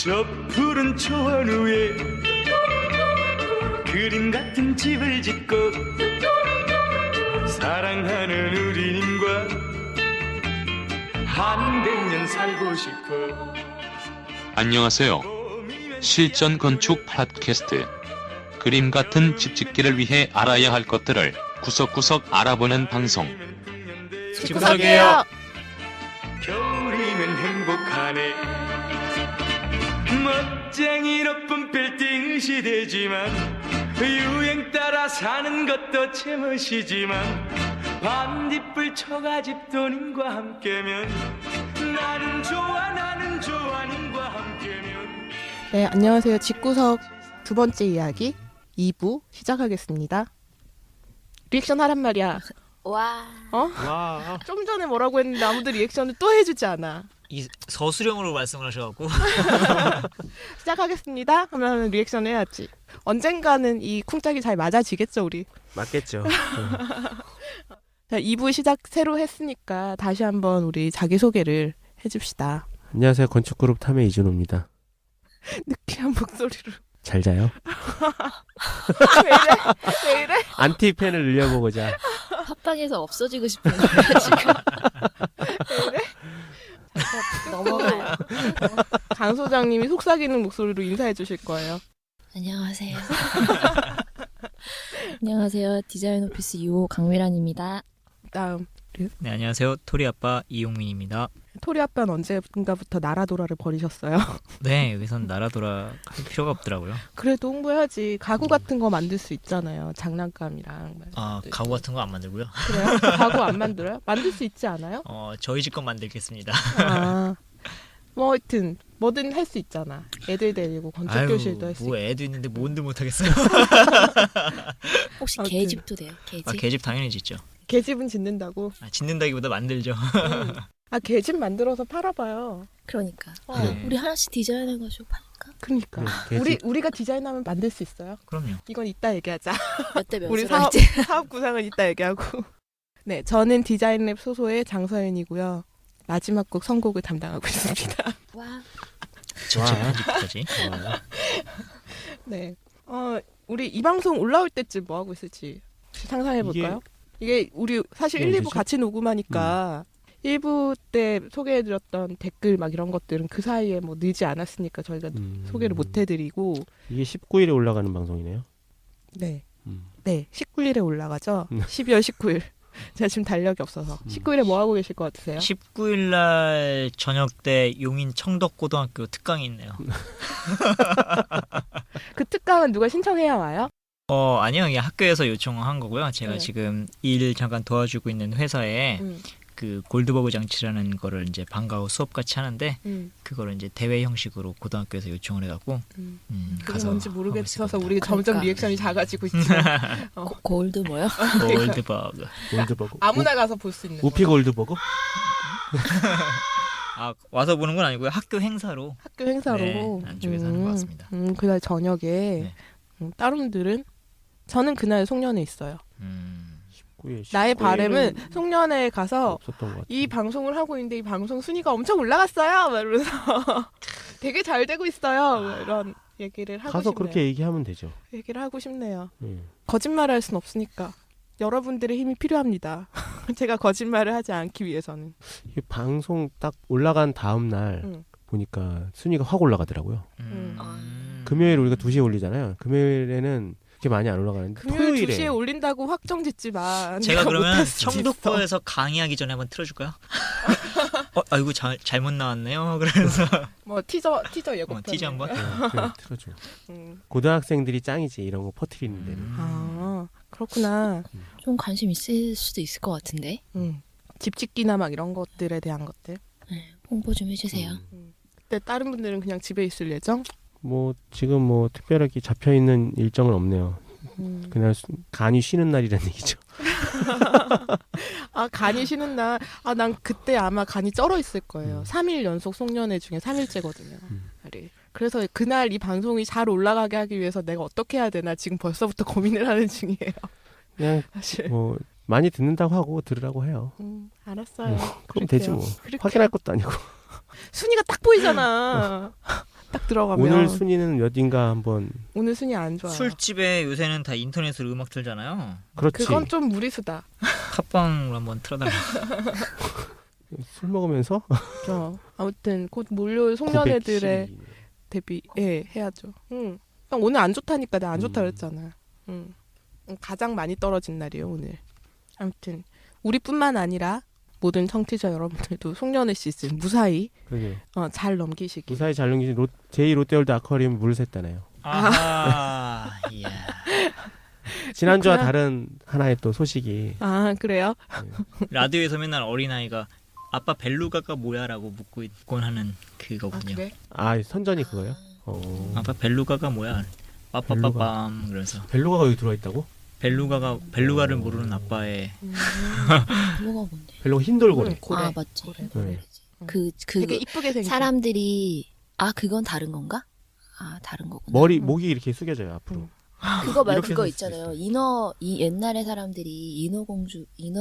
저 푸른 초원 위에 그림 같은 집을 짓고 사랑하는 우리님과 한 100년 살고 싶어. 안녕하세요. 실전 건축 팟캐스트. 그림 같은 집 짓기를 위해 알아야 할 것들을 구석구석 알아보는 방송. 집구석이에요. 겨울이면 행복하네. 멋쟁이 높은 빌딩 시대지만 유행 따라 사는 것도 제멋이지만 반딧불 초가집 도님과 함께면 나는 좋아 님과 함께면. 네, 안녕하세요. 집구석 두 번째 이야기 2부 시작하겠습니다. 리액션 하란 말이야. 와. 와. 좀 전에 뭐라고 했는데 아무도 리액션을 또 해주지 않아. 이 서술형으로 말씀을 하셔갖고 시작하겠습니다 하면 리액션 해야지. 언젠가는 이 쿵짝이 잘 맞아지겠죠 우리. 맞겠죠. 자, 2부 시작 새로 했으니까 다시 한번 우리 자기소개를 해줍시다. 안녕하세요. 건축그룹 탐의 이준호입니다. 느끼한 목소리로. 잘 자요? 왜 이래? 안티팬을 늘려보고자. 팟빵에서 없어지고 싶은 거야 지금. 왜 이래? 넘어가요. 강 소장님이 속삭이는 목소리로 인사해 주실 거예요. 안녕하세요. 안녕하세요. 디자인 오피스 2호 강미란입니다. 다음 네, 안녕하세요. 토리아빠 이용민입니다. 토리 아빠는 언젠가부터 나라도라를 버리셨어요. 네, 여기선 나라도라 할 필요가 없더라고요. 그래도 홍보해야지. 가구 같은 거 만들 수 있잖아요. 장난감이랑. 아, 가구 같은 거 안 만들고요. 그래요? 가구 안 만들어요? 만들 수 있지 않아요? 저희 집 건 만들겠습니다. 아, 뭐 하여튼 뭐든 할 수 있잖아. 애들 데리고 건축교실도 할 수 있고. 뭐 애도 있는데 뭔들 못하겠어요. 혹시 아무튼. 개집도 돼요? 개집? 아, 개집 당연히 짓죠. 개집은 짓는다고? 짓는다기보다 만들죠. 아, 개집 만들어서 팔아봐요. 그러니까. 그래. 우리 하나씩 디자인해가지고 팔까? 그러니까. 우리가 디자인하면 만들 수 있어요? 그럼요. 이건 이따 얘기하자. 몇 대 몇으로 우리 할지. 사업 구상은 이따 얘기하고. 네, 저는 디자인랩 소소의 장서연이고요. 마지막 곡 선곡을 담당하고 있습니다. 와. 전체 와. 편집까지. 네. 우리 이 방송 올라올 때쯤 뭐 하고 있을지 상상해 볼까요? 이게 우리 사실 1, 2부 언제죠? 같이 녹음하니까 1부 때 소개해드렸던 댓글 막 이런 것들은 그 사이에 뭐 늦지 않았으니까 저희가 소개를 못 해드리고. 이게 19일에 올라가는 방송이네요. 네. 음. 네, 19일에 올라가죠. 12월 19일. 제가 지금 달력이 없어서. 19일에 뭐 하고 계실 것 같으세요? 19일 날 저녁 때 용인 청덕고등학교 특강이 있네요. 그 특강은 누가 신청해야 와요? 아니요. 그냥 학교에서 요청한 거고요. 제가 네. 지금 일 잠깐 도와주고 있는 회사에 음. 그 골드버그 장치라는 거를 이제 방과 후 수업 같이 하는데 그거를 이제 대회 형식으로 고등학교에서 요청을 해갖고 그게 가서 뭔지 하고 모르겠어서 있습니다. 우리 점점 그러니까. 리액션이 작아지고 있지만 골드 뭐요? 골드버그. 골드버거. 아무나 가서 볼 수 있는 우피 거. 골드버거? 아, 와서 보는 건 아니고요. 학교 행사로. 학교 행사로. 네, 안쪽에서 하는 것 같습니다. 그날 저녁에. 네. 다른 분들은? 저는 그날 송년회 있어요. 19일. 나의 바람은 송년회에 가서 없었던 것 같아요. 이 방송을 하고 있는데 이 방송 순위가 엄청 올라갔어요. 막 이러면서 되게 잘 되고 있어요. 막 이런 얘기를 하고 가서 싶네요. 그렇게 얘기하면 되죠. 얘기를 하고 싶네요. 예. 거짓말을 할 순 없으니까. 여러분들의 힘이 필요합니다. 제가 거짓말을 하지 않기 위해서는. 이게 방송 딱 올라간 다음 날 응. 보니까 순위가 확 올라가더라고요. 금요일 우리가 2시에 올리잖아요. 금요일에는 그렇게 많이 안 올라가는데 금요일 토요일에 2시에 올린다고 확정 짓지만 제가 내가 그러면 못할 수도 있어. 청독도에서 강의하기 전에 한번 틀어줄까요? 아이고 잘못 나왔네요. 그래서 뭐 티저 예고편. 티저 한번. 그래, 틀어줘. 고등학생들이 짱이지 이런 거 퍼뜨리는 데는. 아, 그렇구나. 좀 관심 있을 수도 있을 것 같은데. 집 짓기나 막 이런 것들에 대한 것들. 네, 홍보 좀 해주세요. 근데 다른 분들은 그냥 집에 있을 예정? 뭐 지금 뭐 특별하게 잡혀 있는 일정은 없네요. 그날 간이 쉬는 날이라는 얘기죠. 아, 간이 쉬는 날. 아, 난 그때 아마 간이 쩔어 있을 거예요. 3일 연속 송년회 중에 3일째거든요. 그래서 그날 이 방송이 잘 올라가게 하기 위해서 내가 어떻게 해야 되나 지금 벌써부터 고민을 하는 중이에요. 그냥 사실. 뭐 많이 듣는다고 하고 들으라고 해요. 알았어요. 그럼 그럴게요. 되지 뭐. 그렇게. 확인할 것도 아니고. 순위가 딱 보이잖아. 딱 들어가면 오늘 순위는 몇인가 한번. 오늘 순위 안 좋아요. 술집에 요새는 다 인터넷으로 음악 틀잖아요. 그렇지. 그건 좀 무리수다. 팟빵으로 한번 틀어달라. 술 먹으면서 아무튼 곧 몰려올 송년회들의 912. 데뷔 해야죠. 응. 그냥 오늘 안 좋다니까 내가 안 좋다 음. 그랬잖아. 응. 가장 많이 떨어진 날이에요 오늘. 아무튼 우리뿐만 아니라 모든 청취자 여러분들도 송년회 시즌 무사히 그러게. 잘 넘기시길. 무사히 잘 넘기신 제2롯데월드 아쿠아리움 물 샜다네요. 아하. 이야. 지난주와 그렇구나. 다른 하나의 또 소식이 아 그래요? 라디오에서 맨날 어린아이가 아빠 벨루가가 뭐야라고 묻고 있곤 하는 그거군요. 그래? 선전이 그거예요? 아빠 벨루가가 뭐야? 빠빠빠밤 그래서 벨루가가 여기 들어와 있다고? 벨루가를 모르는 아빠의 뭐가 뭔데? 벨루가 흰 돌고래. 고래. 아 맞지. 고래. 네. 그 되게 이쁘게 생긴. 사람들이 그건 다른 건가? 다른 거구나. 목이 이렇게 숙여져요 앞으로. 그거 말고 이렇게 그거 할 수도 있잖아요. 있어요. 이 옛날에 사람들이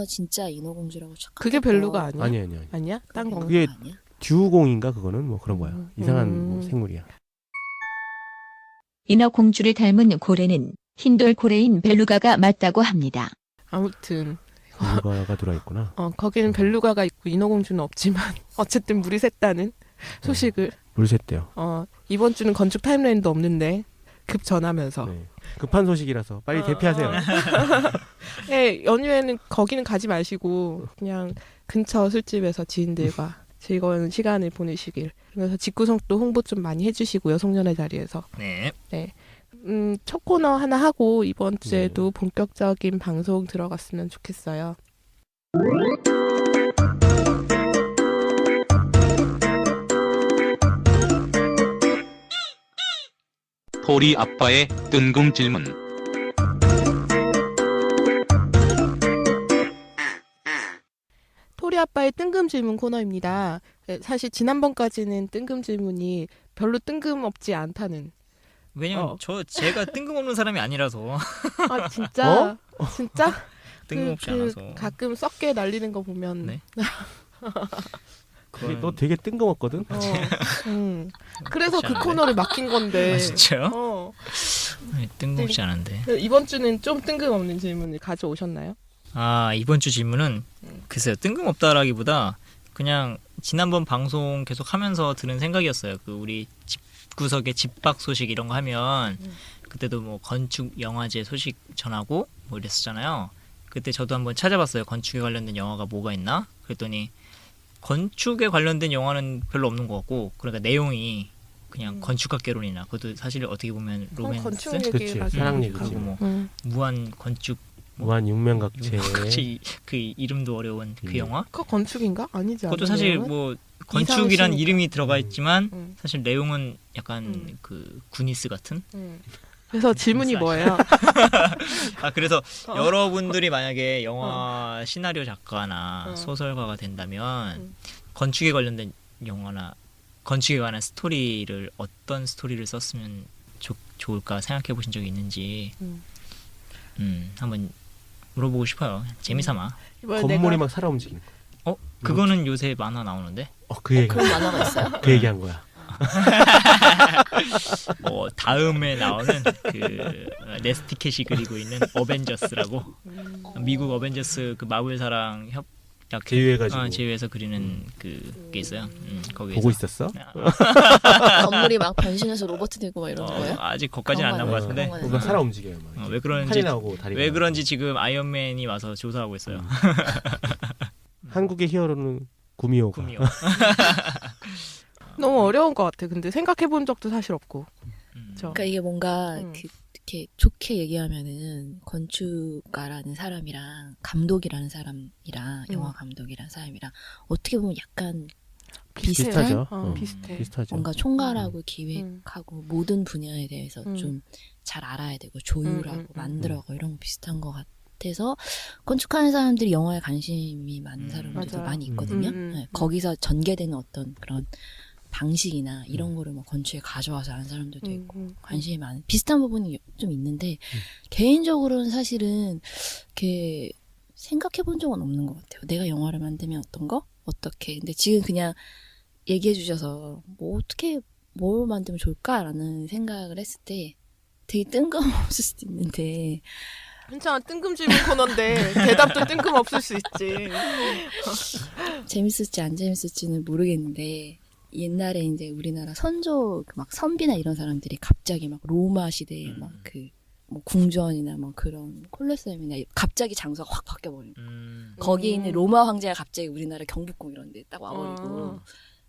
진짜 인어공주라고 착각했던 그게 벨루가 아니야? 아니. 아니야? 딴 건가? 그게 아니야? 듀공인가 그거는 뭐 그런 거야. 이상한 뭐 음. 생물이야. 인어공주를 닮은 고래는 흰돌 고래인 벨루가가 맞다고 합니다. 아무튼 벨루가가 들어와 있구나. 거기는 벨루가가 있고 인어공주는 없지만 어쨌든 물이 샜다는 소식을 물 샜대요. 이번 주는 건축 타임라인도 없는데 급 전하면서 네. 급한 소식이라서 빨리 대피하세요. 네, 연휴에는 거기는 가지 마시고 그냥 근처 술집에서 지인들과 즐거운 시간을 보내시길. 그래서 집구석도 홍보 좀 많이 해주시고요. 송년회 자리에서. 네. 첫 코너 하나 하고 이번 주에도 본격적인 방송 들어갔으면 좋겠어요. 토리 아빠의 뜬금 질문. 토리 아빠의 뜬금 질문 코너입니다. 사실 지난번까지는 뜬금 질문이 별로 뜬금없지 않다는. 왜냐면 제가 뜬금없는 사람이 아니라서 아 진짜? 진짜? 뜬금없지 않아서. 가끔 썩게 날리는 거 보면 네. 그게 너 되게 뜬금없거든. 그래서 그 않은데? 코너를 맡긴 건데. 아, 진짜요? 어. 네, 뜬금없지 않은데. 이번 주는 좀 뜬금없는 질문을 가져오셨나요? 이번 주 질문은 글쎄요, 뜬금없다라기보다 그냥 지난번 방송 계속 하면서 드는 생각이었어요. 그 우리 집구석의 집밖 소식 이런 거 하면 그때도 뭐 건축 영화제 소식 전하고 뭐 이랬었잖아요. 그때 저도 한번 찾아봤어요. 건축에 관련된 영화가 뭐가 있나? 그랬더니 건축에 관련된 영화는 별로 없는 것 같고, 그러니까 내용이 그냥 건축학개론이나 그것도 사실 어떻게 보면 로맨스, 건축 그치, 얘기를 하죠. 사랑 얘기지. 하고 뭐 무한 건축, 무한 육면각체. 그 이름도 어려운 그 영화. 그거 건축인가? 아니지 않아요? 그것도 사실 뭐 건축이란 이상하시니까. 이름이 들어가 있지만 음. 사실 내용은 약간 그 구니스 같은. 그래서 질문이 뭐예요? 그래서 여러분들이 만약에 영화 시나리오 작가나 어. 소설가가 된다면 건축에 관련된 영화나 건축에 관한 스토리를 어떤 스토리를 썼으면 좋을까 생각해 보신 적이 있는지 한번 물어보고 싶어요. 재미삼아. 이번에 건물이 내가 막 살아 움직이는 거. 그거는 요새 만화 나오는데. 그 얘기. 그런 만화가 있어요? 그 얘기한 거야. 다음에 나오는 그 네스티켓이 그리고 있는 어벤져스라고 미국 어벤져스 그 마블사랑 협약 제휴해가지고. 제휴해서 그리는 그게 있어요. 거기에서 보고 있었어? 건물이 막 변신해서 로봇 되고 막 이러는 거예요? 아직 거기까지는 안 나온 것 같은데. 그런 뭔가 살아 움직여요. 막. 왜 그런지 팔이 나오고 다리가. 왜 그런지 지금 아이언맨이 와서 조사하고 있어요. 한국의 히어로는 구미호가. 꿈이요. 너무 어려운 것 같아. 근데 생각해 본 적도 사실 없고. 저. 그러니까 이게 뭔가 이렇게 좋게 얘기하면은 건축가라는 사람이랑 감독이라는 사람이랑 영화 감독이라는 사람이랑 어떻게 보면 약간 비슷하죠. 비슷해. 비슷하죠. 뭔가 총괄하고 기획하고 모든 분야에 대해서 좀 잘 알아야 되고 조율하고 만들어가고 이런 거 비슷한 것 같아서 건축하는 사람들이 영화에 관심이 많은 사람들도 맞아요. 많이 있거든요. 네, 거기서 전개되는 어떤 그런 방식이나 이런 거를 뭐 건축에 가져와서 하는 사람들도 있고 관심이 많은 비슷한 부분이 좀 있는데 개인적으로는 사실은 이렇게 생각해 본 적은 없는 것 같아요. 내가 영화를 만들면 어떤 거? 어떻게? 근데 지금 그냥 얘기해 주셔서 뭐 어떻게 뭘 만들면 좋을까라는 생각을 했을 때 되게 뜬금없을 수도 있는데 괜찮아, 뜬금 질문 코너인데 대답도 뜬금없을 수 있지. 재밌을지 안 재밌을지는 모르겠는데 옛날에 이제 우리나라 선조 막 선비나 이런 사람들이 갑자기 막 로마 시대에 막 그 뭐 궁전이나 뭐 그런 콜로세움이나 갑자기 장소가 확 바뀌어버리는 거기에 있는 로마 황제가 갑자기 우리나라 경복궁 이런 데 딱 와버리고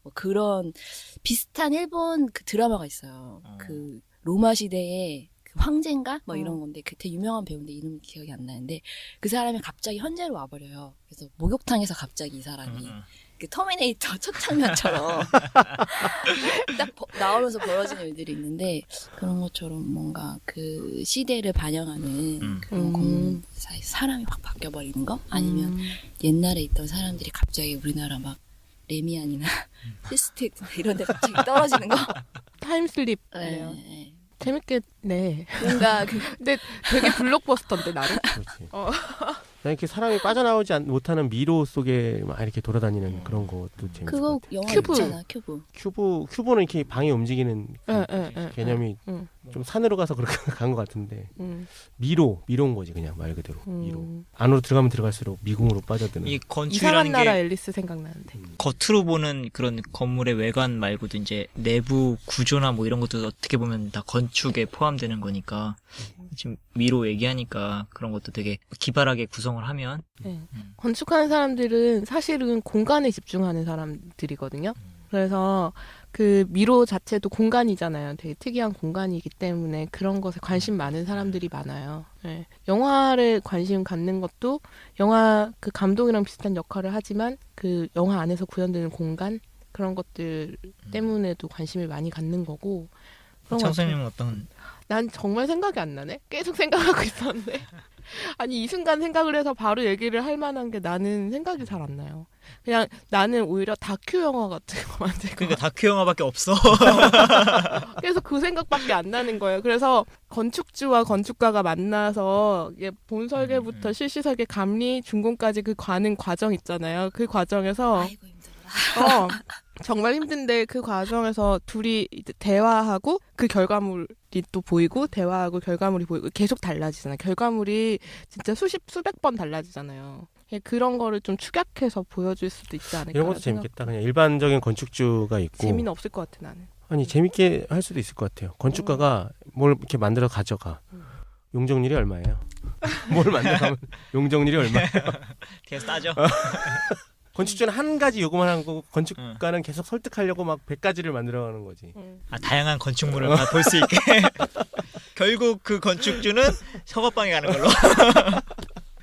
뭐 그런 비슷한 일본 그 드라마가 있어요. 그 로마 시대에 그 황제인가 뭐 이런 건데 그때 유명한 배우인데 이름이 기억이 안 나는데 그 사람이 갑자기 현재로 와버려요. 그래서 목욕탕에서 갑자기 이 사람이 그 터미네이터 첫 장면처럼 딱 나오면서 벌어지는 일들이 있는데 그런 것처럼 뭔가 그 시대를 반영하는 그런 사람이 확 바뀌어버리는 거 아니면 옛날에 있던 사람들이 갑자기 우리나라 막 레미안이나 시스텍이나 이런 데 갑자기 떨어지는 거 타임슬립. 네. 재밌겠네. 뭔가 근데 되게 블록버스터인데 나름. 그렇지. 그냥 이렇게 사람이 빠져나오지 못하는 미로 속에 막 이렇게 돌아다니는 그런 것도 재밌어. 그거 영화 큐브. 있잖아 큐브. 큐브는 이렇게 방이 움직이는 그 개념이 응. 좀 산으로 가서 그렇게 간 것 같은데 미로인 거지 그냥 말 그대로 미로. 안으로 들어가면 들어갈수록 미궁으로 빠져드는. 이 이상한 건축이라는 나라 게 앨리스 생각나는데. 겉으로 보는 그런 건물의 외관 말고도 이제 내부 구조나 뭐 이런 것도 어떻게 보면 다 건축에 포함되는 거니까 지금 미로 얘기하니까 그런 것도 되게 기발하게 구성을 하면 네. 건축하는 사람들은 사실은 공간에 집중하는 사람들이거든요. 그래서 그 미로 자체도 공간이잖아요. 되게 특이한 공간이기 때문에 그런 것에 관심 많은 사람들이 많아요. 네. 영화를 관심 갖는 것도 영화 그 감독이랑 비슷한 역할을 하지만 그 영화 안에서 구현되는 공간 그런 것들 때문에도 관심을 많이 갖는 거고. 그런 것 같아요. 창선님은 어떤 난 정말 생각이 안 나네. 계속 생각하고 있었는데. 아니 이 순간 생각을 해서 바로 얘기를 할 만한 게 나는 생각이 잘 안 나요. 그냥 나는 오히려 다큐 영화 같은 거 만들고 그러니까 다큐 영화밖에 없어. 계속 그 생각밖에 안 나는 거예요. 그래서 건축주와 건축가가 만나서 본 설계부터 실시 설계 감리 준공까지 그 가는 과정 있잖아요. 그 과정에서 아이고 힘들어. 정말 힘든데 그 과정에서 둘이 이제 대화하고 그 결과물이 또 보이고 대화하고 결과물이 보이고 계속 달라지잖아요. 결과물이 진짜 수백 번 달라지잖아요. 그런 거를 좀 축약해서 보여줄 수도 있지 않을까. 이런 것도 재밌겠다. 그냥 일반적인 건축주가 있고 재미는 없을 것 같아 나는. 아니 재밌게 할 수도 있을 것 같아요. 건축가가 뭘 이렇게 만들어 가져가. 용적률이 얼마예요? 뭘 만들어가면 용적률이 얼마예요? 되게 싸죠. 건축주는 한 가지 요구만 한 거고 건축가는 계속 설득하려고 막 100가지를 만들어가는 거지. 다양한 건축물을 볼 수 있게. 결국 그 건축주는 혁업방에 가는 걸로.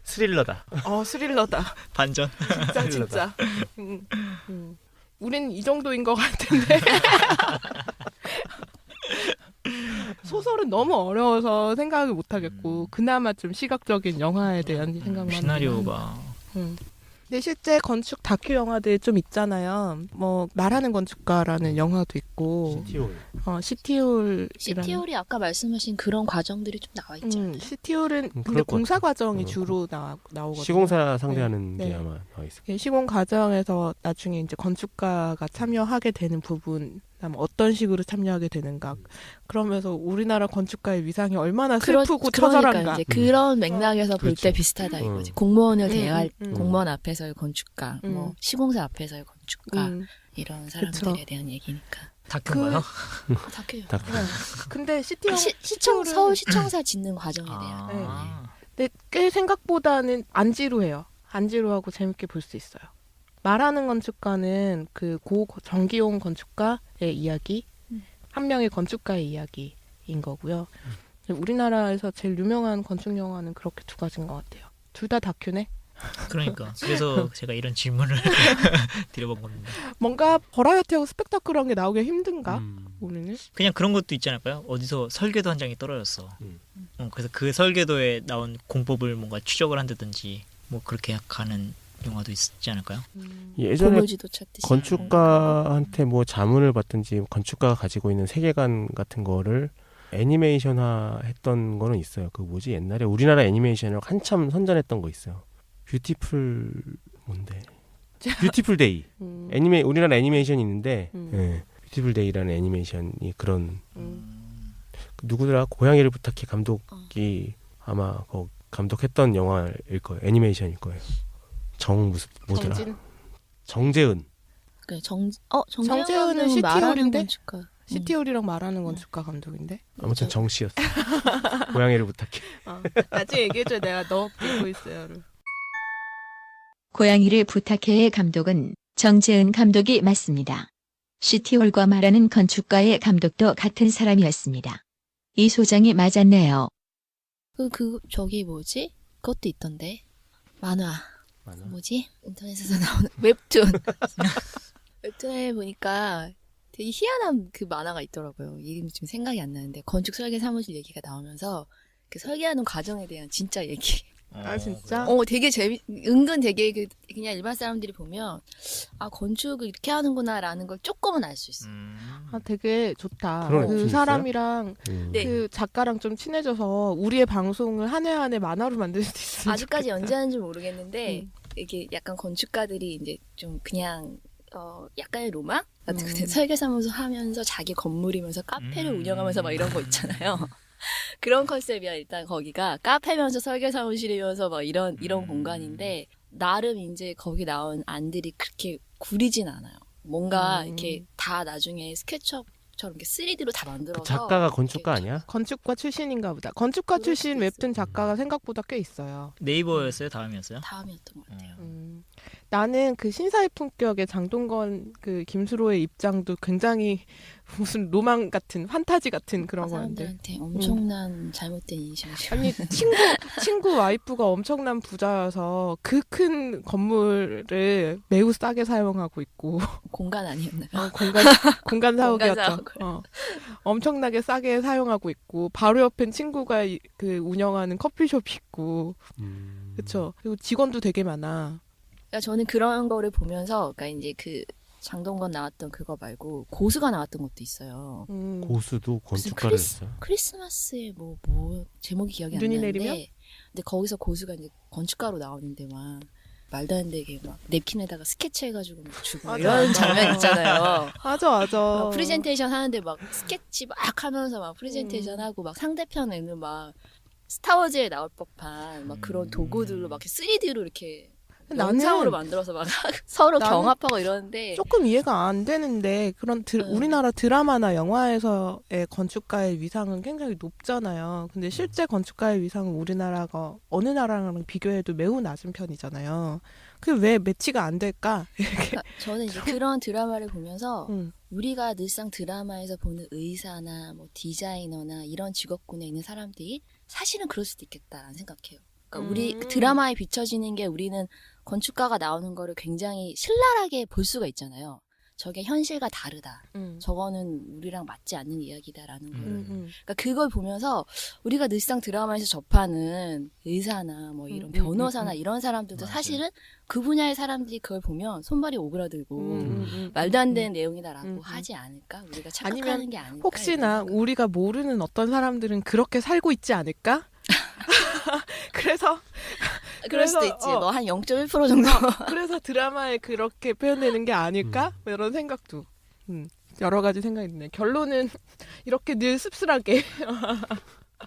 스릴러다. 스릴러다. 반전. 진짜. 우린 이 정도인 것 같은데. 소설은 너무 어려워서 생각을 못 하겠고 그나마 좀 시각적인 영화에 대한 생각만. 시나리오가. 근데 실제 건축 다큐 영화들 좀 있잖아요. 뭐 말하는 건축가라는 영화도 있고. 시티홀. 시티홀이 아까 말씀하신 그런 과정들이 좀 나와 있죠. 시티홀은 근데 공사 과정이 주로 나오거든요. 시공사 상대하는 네. 게 아마 나와 있을 시공 과정에서 나중에 이제 건축가가 참여하게 되는 부분, 그다음에 어떤 식으로 참여하게 되는가. 그러면서 우리나라 건축가의 위상이 얼마나 슬프고 처절한가. 그러니까 이제 그런 맥락에서 볼 때 그렇죠. 비슷하다 이거지. 공무원을 대할 공무원 앞에서의 건축가, 뭐 시공사 앞에서의 건축가 이런 사람들에 그쵸. 대한 얘기니까. 다큐인가요? 다큐요. 근데 시티홀 서울 시청사 짓는 과정에 대한. 근데 꽤 생각보다는 안 지루해요. 안 지루하고 재밌게 볼 수 있어요. 말하는 건축가는 그 고 정기용 건축가의 이야기, 한 명의 건축가의 이야기인 거고요. 우리나라에서 제일 유명한 건축 영화는 그렇게 두 가지인 것 같아요. 둘 다 다큐네. 그러니까 그래서 제가 이런 질문을 드려본 겁니다. 뭔가 버라이어티하고 스펙타클한 게 나오기 힘든가? 우리는? 그냥 그런 것도 있지 않을까요? 어디서 설계도 한 장이 떨어졌어. 그래서 그 설계도에 나온 공법을 뭔가 추적을 한다든지 뭐 그렇게 가는 영화도 있지 않을까요? 예전에 보물지도 찾듯이. 건축가한테 뭐 자문을 받든지 건축가가 가지고 있는 세계관 같은 거를 애니메이션화 했던 거는 있어요. 그 뭐지? 옛날에 우리나라 애니메이션을 한참 선전했던 거 있어요. 뷰티풀 데이. 우리나라 애니메이션이 있는데 뷰티풀 뷰티풀 데이라는 애니메이션이 그런 누구더라 고양이를 부탁해 감독이 아마 감독했던 영화일 거예요. 애니메이션일 거예요. 무슨 뭐더라? 정재은. 그래, 정재훈은 말하는 시티홀인데? 건축가. 시티홀이랑 말하는 건축가 감독인데. 아무튼 정씨였어. 고양이를 부탁해. 나중에 얘기해줘. 내가 너 듣고 있어요. 고양이를 부탁해의 감독은 정재은 감독이 맞습니다. 시티홀과 말하는 건축가의 감독도 같은 사람이었습니다. 이 소장이 맞았네요. 저기 뭐지? 그것도 있던데. 만화. 뭐지? 인터넷에서 나오는 웹툰. 웹툰에 보니까 되게 희한한 그 만화가 있더라고요. 이름이 지금 생각이 안 나는데 건축 설계 사무실 얘기가 나오면서 그 설계하는 과정에 대한 진짜 얘기. 아 진짜? 되게 은근 되게 그냥 일반 사람들이 보면 아 건축을 이렇게 하는구나라는 걸 조금은 알 수 있어. 아 되게 좋다. 그런 그 웹툰 사람이랑 네. 그 작가랑 좀 친해져서 우리의 방송을 한 해 한 해 만화로 만들 수도 있어. 아직까지 연재하는지 모르겠는데 이게 약간 건축가들이 이제 좀 그냥 약간의 로망 같은 거 설계사무소 하면서 자기 건물이면서 카페를 운영하면서 막 이런 거 있잖아요. 그런 컨셉이야. 일단 거기가 카페면서 설계사무실이면서 막 이런 공간인데 나름 이제 거기 나온 안들이 그렇게 구리진 않아요. 뭔가 이렇게 다 나중에 스케치업처럼 이렇게 3D로 다 만들어서 작가가 건축가 아니야? 건축가 출신인가 보다. 건축가 그럴 출신 수도 웹툰 작가가 생각보다 꽤 있어요. 네이버였어요? 다음이었어요? 다음이었던 것 같아요. 나는 그 신사의 품격의 장동건 그 김수로의 입장도 굉장히 무슨 로망 같은 판타지 같은 그런 거였는데. 사람들한테 엄청난 잘못된 인식을 아니 친구 와이프가 엄청난 부자여서 그 큰 건물을 매우 싸게 사용하고 있고 공간 아니었나요? 공간 사옥이었죠. 사옥을. 엄청나게 싸게 사용하고 있고 바로 옆엔 친구가 그 운영하는 커피숍이 있고 그렇죠. 그리고 직원도 되게 많아. 그러니까 저는 그런 거를 보면서 그러니까 이제 그 장동건 나왔던 그거 말고 고수가 나왔던 것도 있어요. 고수도 건축가를 했어. 크리스마스에 뭐 제목이 기억이 안 눈이 나는데 내리면? 근데 거기서 고수가 이제 건축가로 나오는데 막 말도 안 되게 막 냅킨에다가 스케치 해가지고 막 주고 맞아, 이런 맞아. 장면 있잖아요. 맞아. 프레젠테이션 하는데 막 스케치 막 하면서 막 프레젠테이션 하고 막 상대편에는 막 스타워즈에 나올 법한 막 그런 도구들로 막 3D로 이렇게 영상으로 만들어서 막 서로 나는 경합하고 이러는데 조금 이해가 안 되는데 그런 우리나라 드라마나 영화에서의 건축가의 위상은 굉장히 높잖아요. 근데 실제 건축가의 위상은 우리나라가 어느 나라랑 비교해도 매우 낮은 편이잖아요. 그게 왜 매치가 안 될까? 그러니까 저는 이제 그런 드라마를 보면서 응. 우리가 늘상 드라마에서 보는 의사나 뭐 디자이너나 이런 직업군에 있는 사람들이 사실은 그럴 수도 있겠다라는 생각해요. 그러니까 우리 드라마에 비춰지는 게 우리는 건축가가 나오는 거를 굉장히 신랄하게 볼 수가 있잖아요. 저게 현실과 다르다. 저거는 우리랑 맞지 않는 이야기다라는 거를. 그러니까 그걸 보면서 우리가 늘상 드라마에서 접하는 의사나 뭐 이런 변호사나 이런 사람들도 맞아요. 사실은 그 분야의 사람들이 그걸 보면 손발이 오그라들고 말도 안 되는 내용이다라고 하지 않을까? 우리가 착각하는 아니면 게 아닐까? 혹시나 우리가 모르는 어떤 사람들은 그렇게 살고 있지 않을까? 그럴 수도 있지. 뭐 한 0.1% 정도. 그래서 드라마에 그렇게 표현되는 게 아닐까? 뭐 이런 생각도 여러 가지 생각이 드네. 결론은 이렇게 늘 씁쓸하게.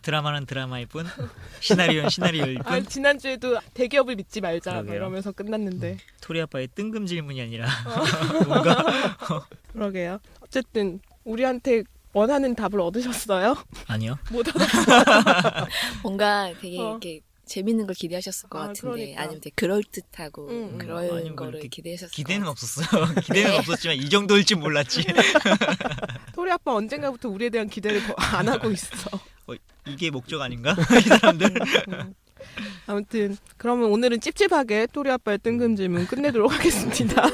드라마는 드라마일 뿐, 시나리오는 시나리오일 뿐. 지난주에도 대기업을 믿지 말자 뭐 그러게요. 이러면서 끝났는데. 토리 아빠의 뜬금 질문이 아니라 뭔가 그러게요. 어쨌든 우리한테 원하는 답을 얻으셨어요? 아니요. 못 얻었어. 뭔가 되게 이렇게 재밌는 걸 기대하셨을 것 아, 같은데 그러니까. 아니면 되게 그럴듯하고 그런 아니요, 거를 그렇게 기대하셨을 기대는 것 없었어요. 기대는 네. 없었지만 이 정도일 줄 몰랐지. 토리 아빠 언젠가부터 우리에 대한 기대를 더 안 하고 있어. 이게 목적 아닌가? 이 사람들. 아무튼 그러면 오늘은 찝찝하게 토리 아빠의 뜬금 질문 끝내도록 하겠습니다.